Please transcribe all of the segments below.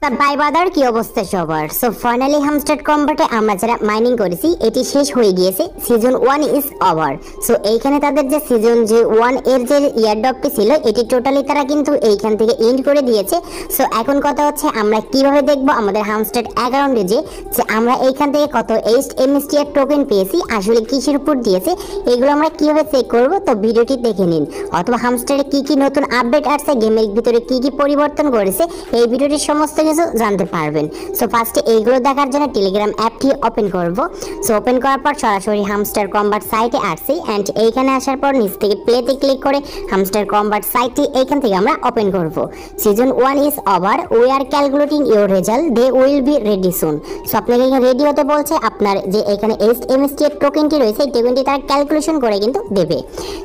By বাদার কি অবস্থা সবার। সো ফাইনালি হামস্টার কম্বাটে আমরা যারা মাইনিং করেছি এটি শেষ হয়ে গিয়েছে, সিজন 1 ইজ ওভার। সো এইখানে তাদের যে সিজন 1 এর যে ইয়ারড্রপটি ছিল এটি টোটালি তারা কিন্তু এইখান থেকে এন্ড করে দিয়েছে। সো এখন কথা হচ্ছে আমরা কিভাবে দেখবো আমাদের হামস্টার অ্যাকাউন্টে যে আমরা এইখান থেকে কত এমএসটিআর টোকেন পেয়েছি, আসলে কিসের উপর দিয়েছে, এগুলো আমরা কিভাবে চেক করব। তো ভিডিওটি দেখে নিন, অথবা হামস্টারে কি কি নতুন আপডেট আসছে, গেমের ভিতরে কি কি পরিবর্তন করেছে, এই ভিডিওটির সমস্ত জানতে পারবেন। সো ফার্স্টে এইগুলো দেখার জন্য টেলিগ্রাম অ্যাপটি ওপেন করব। সো ওপেন করার পর সরাসরি হামস্টার কম্বাট সাইটে আসছি এন্ড এইখানে আসার পর নিচ থেকে প্লেতে ক্লিক করে হামস্টার কম্বাট সাইটটি এইখান থেকে আমরা ওপেন করব। Season 1 is over, we are calculating your result, they will be ready soon. So আপনাকে এখানে রেডি হতে বলছে, আপনার যে এখানে এমএসটি এর টোকেনটি রয়েছে এই টোকেনটি তারা ক্যালকুলেশন করে কিন্তু দেবে।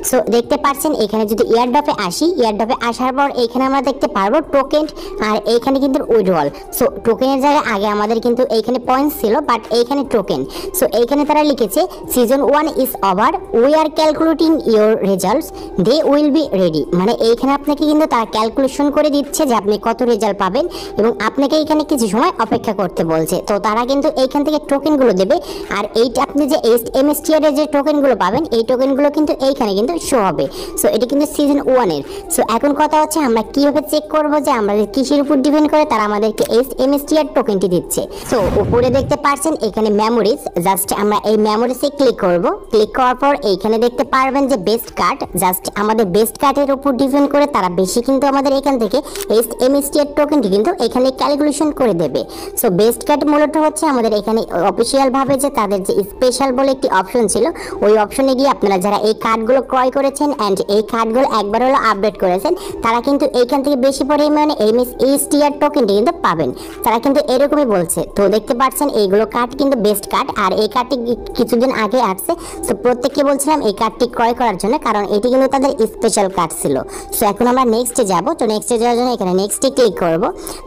সো দেখতে পাচ্ছেন এখানে যদি ইয়ারড্রপে আসি, ইয়ারড্রপে আসার পর এখানে আমরা দেখতে পারবো টোকেন, আর এইখানে কিন্তু উইথড্রল। সো টোকেনের জায়গায় আগে আমাদের কিন্তু এইখানে পয়েন্টস ছিল, বাট এইখানে টোকেন। সো এইখানে তারা লিখেছে season 1 is over, we are calculating your results, they will be ready. মানে এইখানে আপনাকে কিন্তু তারা ক্যালকুলেশন করে দিচ্ছে যে আপনি কত রেজাল্ট পাবেন এবং আপনাকে এইখানে কিছু সময় অপেক্ষা করতে বলছে। তো তারা কিন্তু এইখান থেকে টোকেনগুলো দেবে, আর এইটা আপনি যে এমএসটিআর এর যে টোকেনগুলো পাবেন এই টোকেনগুলো কিন্তু এইখানে কিন্তু শো হবে। সো এটা কিন্তু সিজন 1 এর। সো এখন কথা হচ্ছে আমরা কিভাবে চেক করব যে আমাদের কিসের উপর ডিপেন্ড করে তারা আমাদেরকে এমএসটিআর টোকেনটি দিচ্ছে। সো উপরে দেখতে পাচ্ছেন এখানে মেমোরিজ, জাস্ট আমরা এই মেমোরিজে ক্লিক করব। ক্লিক করার পর এইখানে দেখতে পারবেন যে বেস্ট কার্ড, জাস্ট আমাদের বেস্ট কার্ডের উপর ডিপেন্ড করে তারা বেশি কিন্তু আমাদের এখান থেকে এমএসটিআর টোকেনটি কিন্তু এখানে ক্যালকুলেশন করে দেবে। সো বেস্ট কার্ড মূলত হচ্ছে আমাদের এখানে অফিসিয়াল ভাবে যে তাদের যে স্পেশাল বলে একটি অপশন ছিল, ওই অপশনে গিয়ে আপনারা যারা এই কার্ডগুলো ক্রয় করেছেন এন্ড এই কার্ডগুলো একবার হলো আপডেট করেছেন, তারা কিন্তু এইখান থেকে বেশি পরিমাণে এমএসটিআর টোকেনটি কিন্তু পাবেন। তারা কিন্তু এরকমই বলছে। তো দেখতে পাচ্ছেন এইগুলো কার্ড কিন্তু বেস্ট কার্ড, আর এই কার্ডটি কিছুদিন আগে আসছে। সো প্রত্যেককে বলছিলাম এই কার্ডটি ক্রয় করার জন্য, কারণ এটি কিন্তু তাদের স্পেশাল কার্ড ছিল। সো এখন আমরা নেক্সটে যাব। তো নেক্সটে যাওয়ার জন্য এখানে নেক্সটে ক্লিক করব।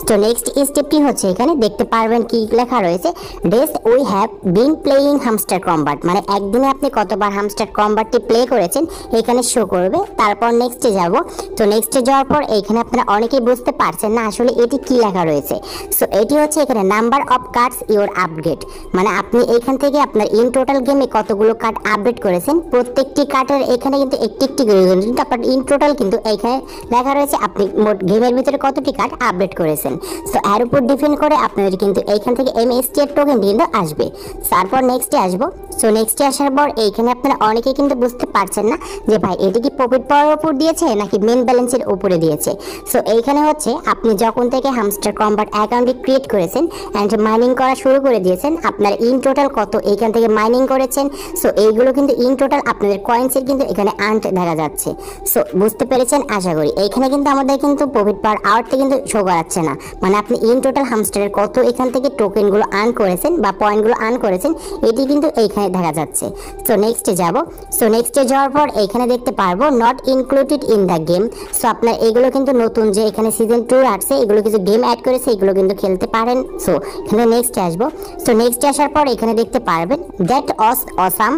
তো নেক্সট স্টেপটি হচ্ছে এখানে দেখতে পারবেন কি লেখা রয়েছে, ডেস we have been playing hamster combat, মানে একদিনে আপনি কতবার হামস্টার কম্বাটটি প্লে করেছেন এখানে শো করবে। তারপর নেক্সটে যাব। তো নেক্সটে যাওয়ার পর এখানে আপনারা অনেকেই বুঝতে পারছেন না আসলে এটি কি লেখা রয়েছে। সো এটি হচ্ছে এখানে number of cards your upgrade, মানে আপনি এখান থেকে আপনার ইন টোটাল গেমে কতগুলো কার্ড আপডেট করেছেন, প্রত্যেকটি কার্ডের এখানে কিন্তু একটি করে কিন্তু আপনার ইন টোটাল কিন্তু এখানে লেখা রয়েছে আপনি মোট গেমের ভিতরে কতটি কার্ড আপডেট করেছেন। সো এর উপর ডিপেন্ড করে আপনাদের কিন্তু এইখান থেকে এমএসটিআর টোকেন কিন্তু আসবে। তারপর নেক্সটে আসবো। সো নেক্সটে আসার পর এইখানে আপনারা অনেকেই কিন্তু বুঝতে পারছেন না যে ভাই এটি কি প্রফিট পাওয়ার উপর দিয়েছে নাকি মেন ব্যালেন্সের উপরে দিয়েছে। সো এইখানে হচ্ছে আপনি যখন থেকে হামস্টার কম্বাট অ্যাকাউন্টটি ক্রিয়েট করেছেন এন্ড মাইনিং করা শুরু করে দিয়েছেন, আপনার ইন টোটাল কত এইখান থেকে মাইনিং করেছেন। সো এইগুলো কিন্তু ইন টোটাল আপনাদের কয়েন্সের কিন্তু এখানে আর্ন দেখা যাচ্ছে। সো বুঝতে পেরেছেন আশা করি। এইখানে কিন্তু আমাদের কিন্তু প্রফিট পাওয়ার আওয়ারটা কিন্তু শো করাচ্ছে না, মানে আপনি ইন টোটাল হামস্টারের কত এখান থেকে টোকেনগুলো আর্ন করেছেন বা পয়েন্টগুলো আর্ন করেছেন এটি কিন্তু এইখানে দেখা যাচ্ছে। সো নেক্সটে যাব। সো নেক্সটে যাওয়ার পর এইখানে দেখতে পারবো not included in the game. So আপনার এগুলো কিন্তু নতুন যে এখানে সিজন 2 আসছে এগুলো কিছু গেম অ্যাড করেছে, এগুলো কিন্তু খেলতে পারেন। সো এখানে নেক্সটে আসবো। সো নেক্সটে আসার পর এখানে দেখতে পারবেন দ্যাট ওয়াজ অসাম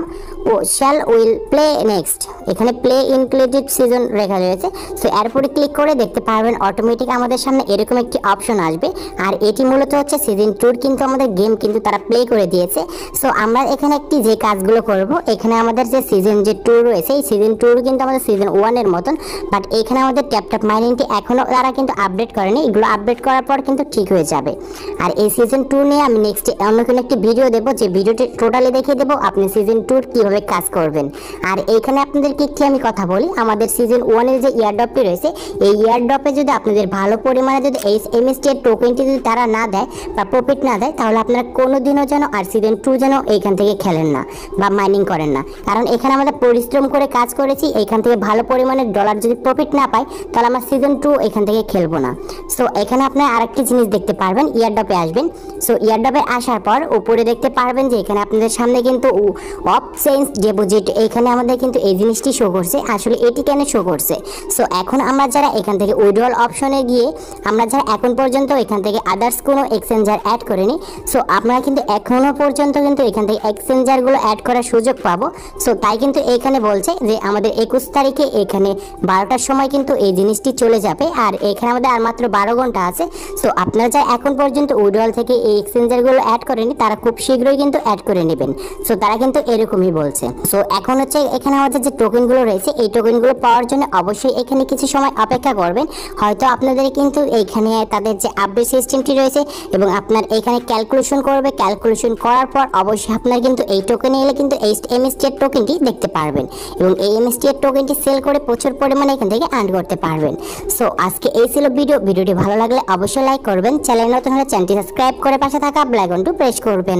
ও শ্যাল উইল প্লে নেক্সট, এখানে প্লে ইনক্লুডেড সিজন লেখা রয়েছে। সো এরপরে ক্লিক করে দেখতে পারবেন অটোমেটিক আমাদের সামনে এরকম একটি অপশন আসবে, আর এটি মূলত হচ্ছে সিজন 2 কিন্তু আমাদের গেম কিন্তু তারা প্লে করে দিয়েছে। সো আমরা এখানে একটি যে কাজগুলো করব, এখানে আমাদের যে সিজন 2 রয়েছে এই সিজন 2 কিন্তু আমাদের সিজন 1 এর মতন, বাট এখানে আমাদের ট্যাপ মাইনিংটি এখনো তারা কিন্তু আপডেট করেনি, এগুলো আপডেট করার পর কিন্তু ঠিক হয়ে যাবে। আর এই সিজন 2 নিয়ে আমি নেক্সট অন্য কোনো একটি ভিডিও দেবো, যে ভিডিওটি টোটালি দেখিয়ে দেবো আপনি সিজন 2 কিভাবে কাজ করবেন। আর এইখানে আপনাদেরকে একটি আমি কথা বলি, আমাদের সিজন 1 এর যে ইয়ারড্রপটি রয়েছে এই ইয়ারড্রপে যদি আপনাদের ভালো পরিমাণে যদি এই এমএসটিআর টোকেনটি যদি তারা না দেয় বা প্রফিট না দেয়, তাহলে আপনারা কোনোদিনও যেন আর সিজন 2 যেন এইখান থেকে খেলেন না বা মাইনিং করেন না, কারণ এখানে আমাদের পরিশ্রম করে কাজ করেছি, এইখান থেকে ভালো পরিমাণের ডলার যদি প্রফিট না পাই তাহলে আমরা সিজন 2 এখান থেকে খেলবো না। সো এখানে আপনারা আরেকটি জিনিস দেখতে পারবেন, ইয়ারড্রপে আসবেন। সো ইয়ারড্রপে আসার পর উপরে দেখতে পারবেন যে এখানে আপনাদের সামনে কিন্তু অফ চেঞ্জ ডিপোজিট, এখানে আমাদের কিন্তু এই জিনিসটি শো করছে। আসলে এটি কেন শো করছে, সো এখন আমরা যারা এখান থেকে উইথড্রল অপশনে গিয়ে আমরা যারা এখন পর্যন্ত এখান থেকে আদার্স কোনো এক্সচেঞ্জার অ্যাড করিনি, সো আপনারা কিন্তু এখনো পর্যন্ত কিন্তু এখান থেকে এক্সচেঞ্জারগুলো অ্যাড করার সুযোগ পাবো। সো তাই কিন্তু এখানে বলছে যে আমাদের 21 তারিখে এখানে 12টার সময় কিন্তু এই জিনিসটি চলে যাবে, আর এখানে আমাদের আর মাত্র 12 ঘন্টা আছে। সো আপনারা যা এখন পর্যন্ত উইড্রল থেকে এই এক্সচেঞ্জারগুলো অ্যাড করেনি তারা খুব শীঘ্রই কিন্তু অ্যাড করে নেবেন। সো তারা কিন্তু এরকমই বলছে। সো এখন হচ্ছে এখানে আমাদের যে টোকেনগুলো রয়েছে এই টোকেনগুলো পাওয়ার জন্য অবশ্যই এখানে কিছু সময় অপেক্ষা করবেন। হয়তো আপনাদের কিন্তু এইখানে তাদের যে আপডেট সিস্টেমটি রয়েছে এবং আপনার এখানে ক্যালকুলেশন করবে, ক্যালকুলেশন করার পর অবশ্যই আপনার কিন্তু এই টোকেনে এলে কিন্তু এই এমএসটি এর টোকেনটি দেখতে পারবেন এবং এই এমএসটি এর টোকেনটি সেল করে প্রচুর পরিমাণে এখান থেকে আর্ন করতে পারবেন। সো আজকে এই ছিল ভিডিওটি ভালো লাগলে অবশ্যই লাইক করবেন, চ্যানেল নতুন হলে চ্যানেলটি সাবস্ক্রাইব করে পাশে থাকা বেল আইকনটি প্রেস করবেন।